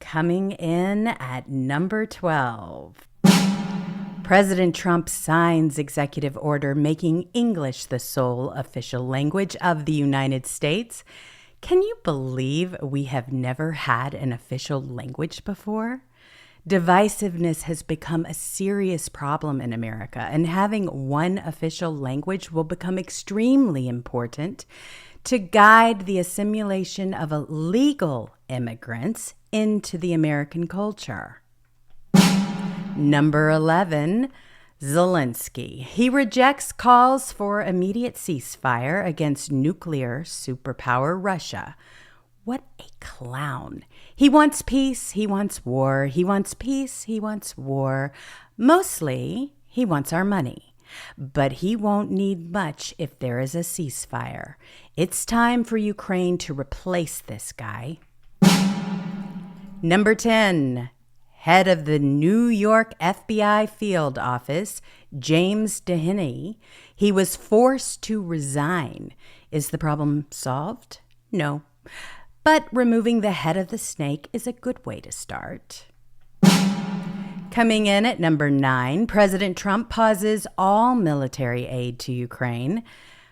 Coming in at number 12. President Trump signs executive order making English the sole official language of the United States. Can you believe we have never had an official language before? Divisiveness has become a serious problem in America, and having one official language will become extremely important to guide the assimilation of illegal immigrants into the American culture. Number 11, Zelensky. He rejects calls for immediate ceasefire against nuclear superpower Russia. What a clown. He wants peace, he wants war, he wants peace, he wants war. Mostly, he wants our money. But he won't need much if there is a ceasefire. It's time for Ukraine to replace this guy. Number 10, head of the New York FBI field office, James Deheny. He was forced to resign. Is the problem solved? No. But removing the head of the snake is a good way to start. Coming in at number 9, President Trump pauses all military aid to Ukraine.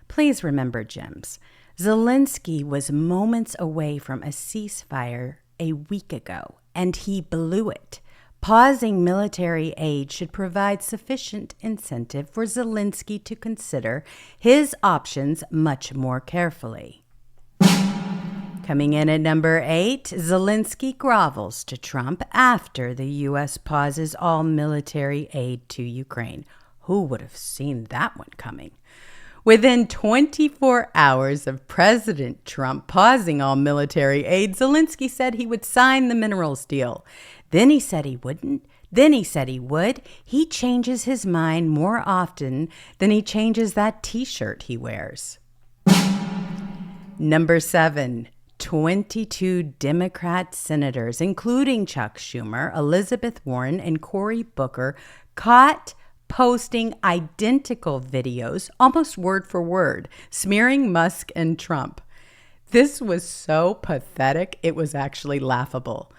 Please remember, Gems, Zelensky was moments away from a ceasefire a week ago, and he blew it. Pausing military aid should provide sufficient incentive for Zelensky to consider his options much more carefully. Coming in at number 8, Zelensky grovels to Trump after the U.S. pauses all military aid to Ukraine. Who would have seen that one coming? Within 24 hours of President Trump pausing all military aid, Zelensky said he would sign the minerals deal. Then he said he wouldn't. Then he said he would. He changes his mind more often than he changes that T-shirt he wears. Number 7. 22 Democrat senators, including Chuck Schumer, Elizabeth Warren, and Cory Booker, caught posting identical videos, almost word for word, smearing Musk and Trump. This was so pathetic, it was actually laughable.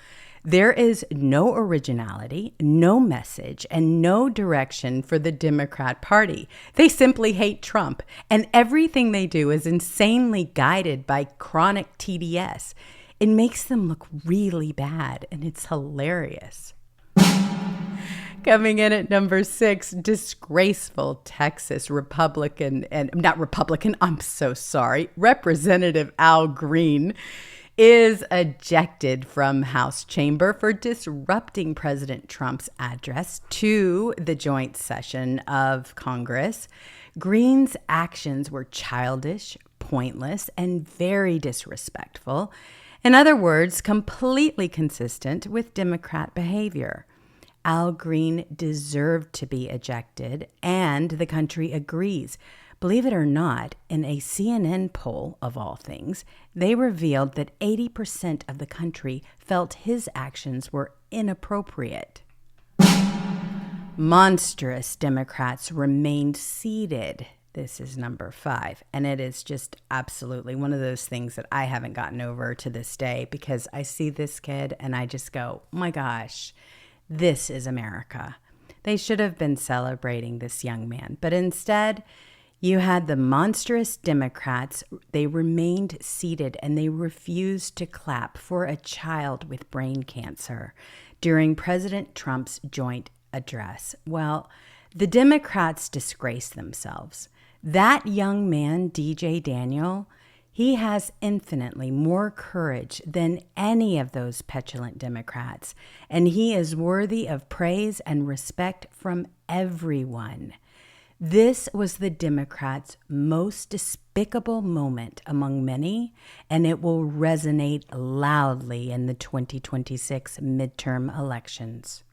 There is no originality, no message, and no direction for the Democrat Party. They simply hate Trump, and everything they do is insanely guided by chronic TDS. It makes them look really bad, and it's hilarious. Coming in at number 6, disgraceful Texas Representative Al Green is ejected from House chamber for disrupting President Trump's address to the joint session of Congress. Green's actions were childish, pointless, and very disrespectful. In other words, completely consistent with Democrat behavior. Al Green deserved to be ejected, and the country agrees. Believe it or not, in a CNN poll, of all things, they revealed that 80% of the country felt his actions were inappropriate. Monstrous Democrats remained seated. This is number 5, and it is just absolutely one of those things that I haven't gotten over to this day, because I see this kid and I just go, oh my gosh, this is America. They should have been celebrating this young man, but instead, you had the monstrous Democrats. They remained seated and they refused to clap for a child with brain cancer during President Trump's joint address. Well, the Democrats disgraced themselves. That young man, DJ Daniel, he has infinitely more courage than any of those petulant Democrats, and he is worthy of praise and respect from everyone. This was the Democrats' most despicable moment among many, and it will resonate loudly in the 2026 midterm elections.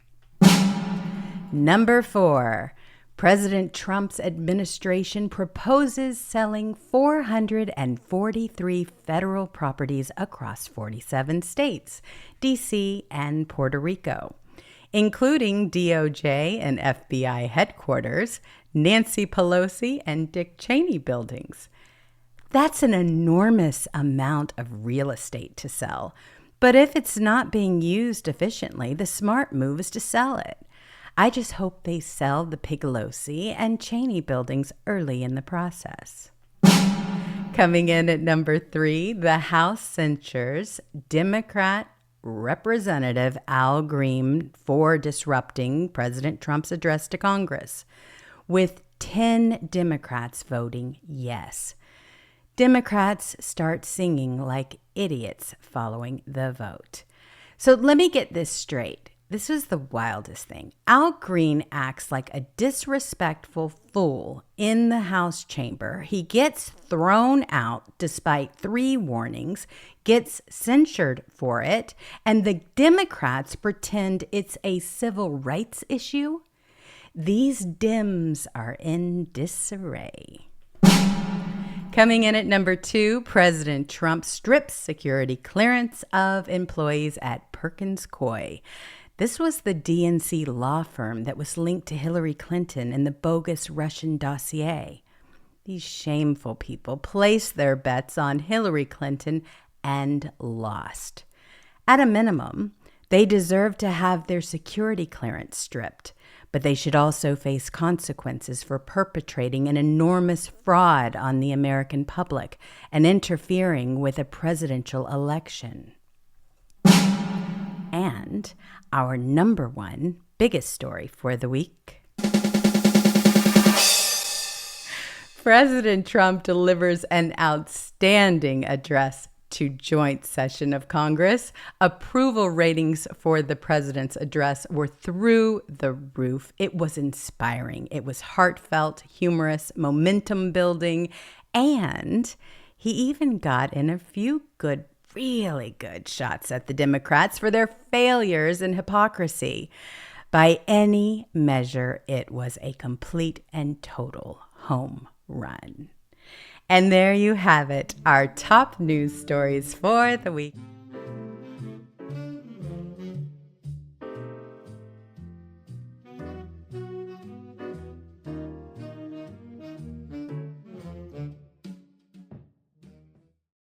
Number 4, President Trump's administration proposes selling 443 federal properties across 47 states, D.C. and Puerto Rico, including DOJ and FBI headquarters, Nancy Pelosi and Dick Cheney buildings. That's an enormous amount of real estate to sell. But if it's not being used efficiently, the smart move is to sell it. I just hope they sell the Pigalosi and Cheney buildings early in the process. Coming in at number 3, the House censures Democrat Representative Al Green for disrupting President Trump's address to Congress, with 10 Democrats voting yes. Democrats start singing like idiots following the vote. So let me get this straight. This was the wildest thing. Al Green acts like a disrespectful fool in the House chamber. He gets thrown out despite 3 warnings, gets censured for it, and the Democrats pretend it's a civil rights issue. These Dems are in disarray. Coming in at number 2, President Trump strips security clearance of employees at Perkins Coie. This was the DNC law firm that was linked to Hillary Clinton in the bogus Russian dossier. These shameful people placed their bets on Hillary Clinton and lost. At a minimum, they deserve to have their security clearance stripped, but they should also face consequences for perpetrating an enormous fraud on the American public and interfering with a presidential election. And our number 1 biggest story for the week. President Trump delivers an outstanding address to joint session of Congress. Approval ratings for the president's address were through the roof. It was inspiring. It was heartfelt, humorous, momentum building, and he even got in a few really good shots at the Democrats for their failures and hypocrisy. By any measure, it was a complete and total home run. And there you have it, our top news stories for the week.